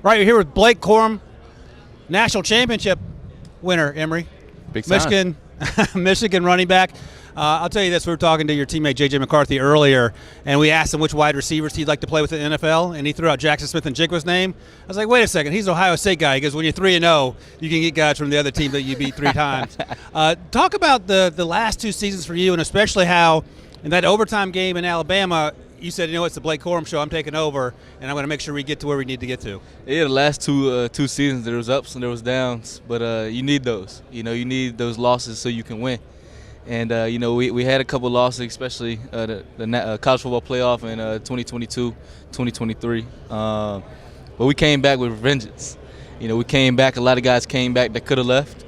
Right, you're here with Blake Corum, national championship winner, Emory. Big time. Michigan running back. I'll tell you this, we were talking to your teammate J.J. McCarthy earlier, and we asked him which wide receivers he'd like to play with in the NFL, and he threw out Jackson Smith and Jigwa's name. I was like, wait a second, he's an Ohio State guy. He goes, when you're 3-0, you can get guys from the other team that you beat 3 times. Talk about the last 2 seasons for you, and especially how in that overtime game in Alabama, you said, you know, it's the Blake Corum show. I'm taking over, and I'm going to make sure we get to where we need to get to. Yeah, the last two seasons, there was ups and there was downs, but you need those. You know, you need those losses so you can win. And, you know, we had a couple losses, especially the college football playoff in 2022, 2023. But we came back with vengeance. You know, we came back. A lot of guys came back that could have left.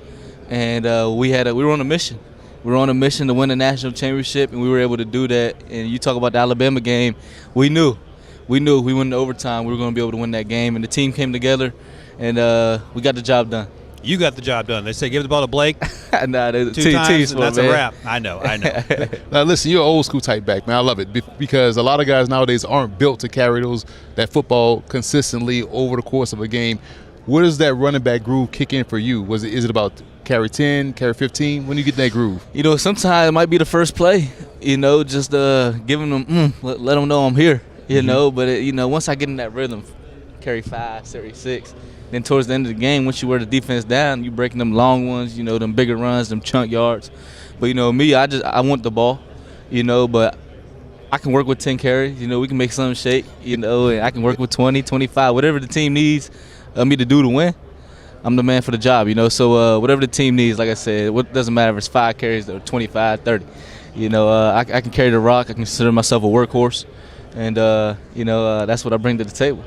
And we were on a mission. We were on a mission to win the national championship, and we were able to do that. And you talk about the Alabama game, we knew if we went to overtime, we were going to be able to win that game. And the team came together, and we got the job done. You got the job done. They say give the ball to Blake. Nah, 2 times, and that's man. a wrap. I know. Now, listen, you're an old school type back, man. I love it because a lot of guys nowadays aren't built to carry that football consistently over the course of a game. Where does that running back groove kick in for you? Is it about carry 10, carry 15? When you get that groove? You know, sometimes it might be the first play. You know, just giving them, let them know I'm here. You know, but you know, once I get in that rhythm, carry 5, carry 6. Then towards the end of the game, once you wear the defense down, you breaking them long ones, you know, them bigger runs, them chunk yards. But, you know, me, I want the ball, you know, but I can work with 10 carries. You know, we can make something shake, you know, and I can work with 20, 25, whatever the team needs me to do to win. I'm the man for the job, you know. So whatever the team needs, like I said, it doesn't matter if it's 5 carries or 25, 30. You know, I can carry the rock. I consider myself a workhorse. And, you know, that's what I bring to the table.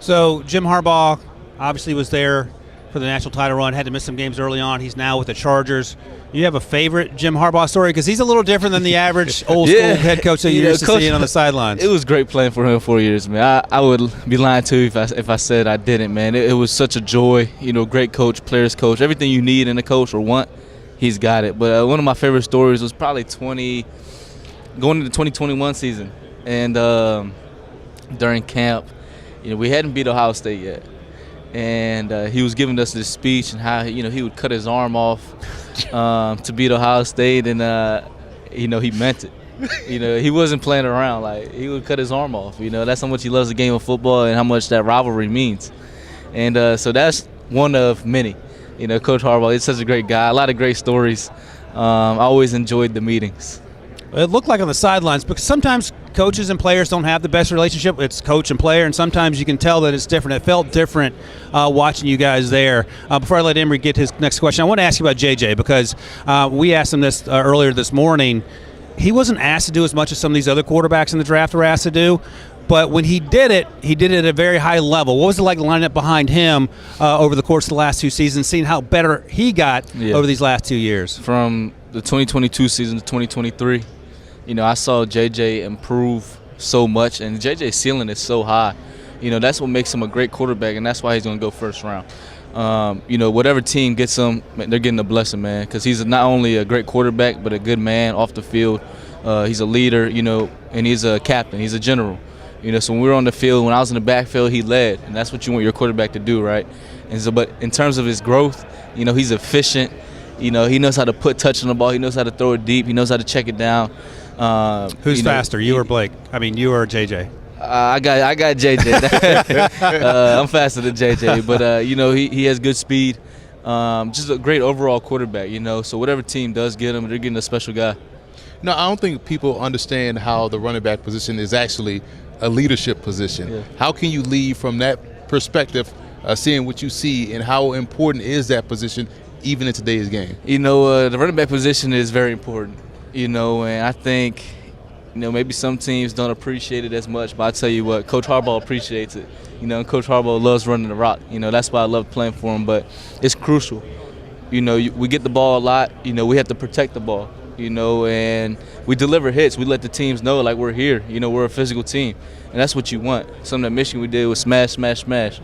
So Jim Harbaugh obviously was there for the national title run, had to miss some games early on. He's now with the Chargers. You have a favorite Jim Harbaugh story? Because he's a little different than the average old school head coach that you're used to seeing on the sidelines. It was great playing for him 4 years, man. I would be lying to you if I said I didn't, man. It was such a joy. You know, great coach, players coach, everything you need in a coach or want, he's got it. But one of my favorite stories was probably going into the 2021 season. And during camp, you know, we hadn't beat Ohio State yet. And he was giving us this speech and how, you know, he would cut his arm off to beat Ohio State, and you know, he meant it. You know, he wasn't playing around. Like, he would cut his arm off. You know, that's how much he loves the game of football and how much that rivalry means. And so that's one of many. You know, Coach Harbaugh is such a great guy. A lot of great stories. I always enjoyed the meetings. It looked like on the sidelines, because sometimes coaches and players don't have the best relationship. It's coach and player, and sometimes you can tell that it's different. It felt different watching you guys there. Before I let Emory get his next question, I want to ask you about JJ, because we asked him this earlier this morning. He wasn't asked to do as much as some of these other quarterbacks in the draft were asked to do, but when he did it at a very high level. What was it like lining up behind him over the course of the last 2 seasons, seeing how better he got over these last 2 years? From the 2022 season to 2023, you know, I saw JJ improve so much, and JJ's ceiling is so high. You know, that's what makes him a great quarterback, and that's why he's going to go first round. You know, whatever team gets him, they're getting a blessing, man, because he's not only a great quarterback but a good man off the field. He's a leader, you know, and he's a captain. He's a general. You know, so when we were on the field, when I was in the backfield, he led, and that's what you want your quarterback to do, right? And so, but in terms of his growth, you know, he's efficient. You know, he knows how to put touch on the ball. He knows how to throw it deep. He knows how to check it down. Who's faster, you or Blake? I mean, you or JJ? I got JJ. I'm faster than JJ, but you know, he has good speed. Just a great overall quarterback, you know. So whatever team does get him, they're getting a special guy. No, I don't think people understand how the running back position is actually a leadership position. Yeah. How can you lead from that perspective, seeing what you see, and how important is that position even in today's game? You know, the running back position is very important. You know, and I think, you know, maybe some teams don't appreciate it as much, but I tell you what, Coach Harbaugh appreciates it. You know, and Coach Harbaugh loves running the rock. You know, that's why I love playing for him, but it's crucial. You know, we get the ball a lot. You know, we have to protect the ball, you know, and we deliver hits. We let the teams know, like, we're here. You know, we're a physical team, and that's what you want. Something that Michigan we did was smash, smash, smash.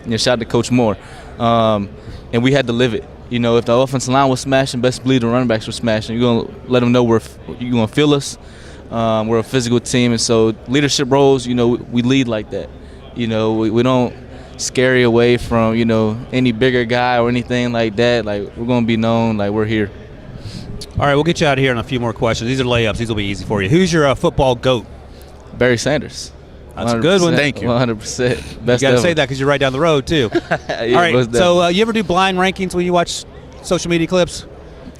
You know, shout out to Coach Moore. And we had to live it. You know, if the offensive line was smashing, best believe the running backs were smashing. You're going to let them know you're going to feel us. We're a physical team, and so leadership roles, you know, we lead like that. You know, we don't scary away from, any bigger guy or anything like that. Like, we're going to be known like we're here. All right, we'll get you out of here in a few more questions. These are layups. These will be easy for you. Who's your football GOAT? Barry Sanders. That's a good one. Thank you. 100%. Best You got to ever. say that because you're right down the road, too. Yeah, All right, most so you ever do blind rankings when you watch social media clips?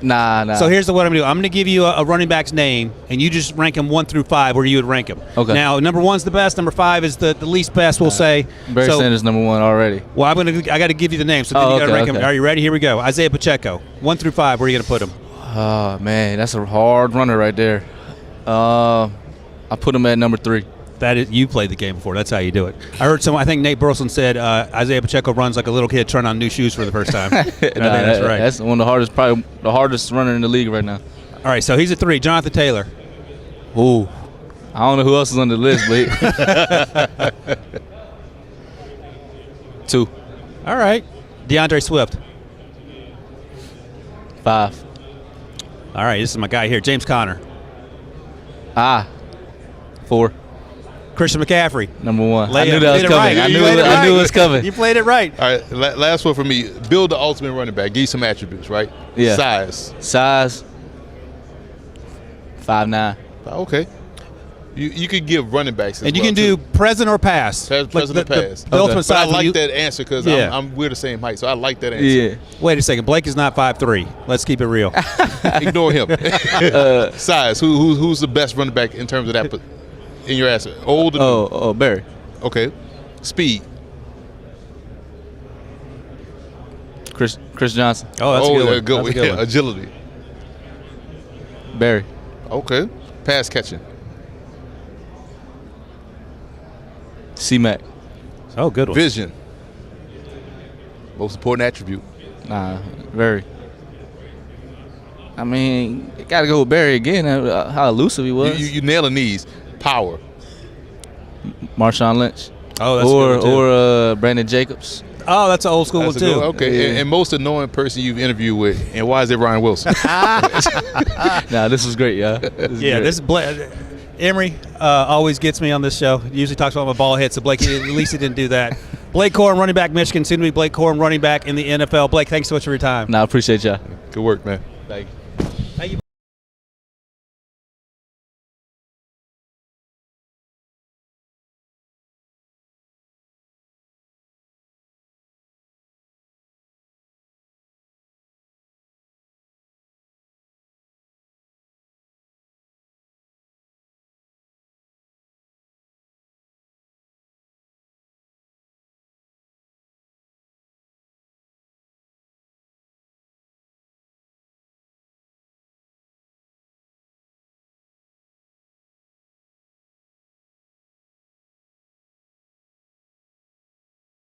Nah. So here's what I'm going to do. I'm going to give you a running back's name, and you just rank them 1 through 5 where you would rank them. Okay. Now, number 1's the best. Number 5 is the least best, we'll say. Barry Sanders number 1 already. Well, I got to give you the name, so then you got to rank them. okay. Are you ready? Here we go. Isaiah Pacheco, 1 through 5. Where are you going to put him? Oh, man, that's a hard runner right there. I put him at number 3. That is, you played the game before. That's how you do it. I think Nate Burleson said Isaiah Pacheco runs like a little kid trying on new shoes for the first time. I think that's right. That's one of the hardest, probably the hardest runner in the league right now. All right, so he's a 3. Jonathan Taylor. Ooh, I don't know who else is on the list, but 2. All right. DeAndre Swift. 5. All right, this is my guy here, James Conner. 4. Christian McCaffrey. Number 1. Lay I knew it- that was played it coming. right. I You knew played it right. it was coming. You played it right. All right, last one for me. Build the ultimate running back. Give you some attributes, right? Yeah. Size. 5'9". Okay. You could give running backs as And you well, can do too. present or past. Present Like or past. The ultimate But I size. when like you- that answer because Yeah. we're the same height, so I like that answer. Yeah. Wait a second. Blake is not 5'3". Let's keep it real. Ignore him. Size. Who's the best running back in terms of that? In your answer, old. Or new? Oh, Barry. Okay. Speed. Chris Johnson. Oh, that's a good one. Good That's one. a good one. Agility. Barry. Okay. Pass catching. C-Mac. Oh, good one. Vision. Most important attribute. Nah, very. I mean, you got to go with Barry again. How elusive he was. You nailing these. Power. Marshawn Lynch. Oh, that's a good one, too. Or Brandon Jacobs. Oh, that's an old school That's one, a too. good one. Okay. Yeah. And most annoying person you've interviewed with, and why is it Ryan Wilson? Nah, this was great, yeah. Yeah, this is Emory always gets me on this show. He usually talks about my ball hit, so Blake, at least he didn't do that. Blake Corum, running back, Michigan. Soon to be Blake Corum, running back in the NFL. Blake, thanks so much for your time. Nah, I appreciate y'all. Good work, man. Thank you.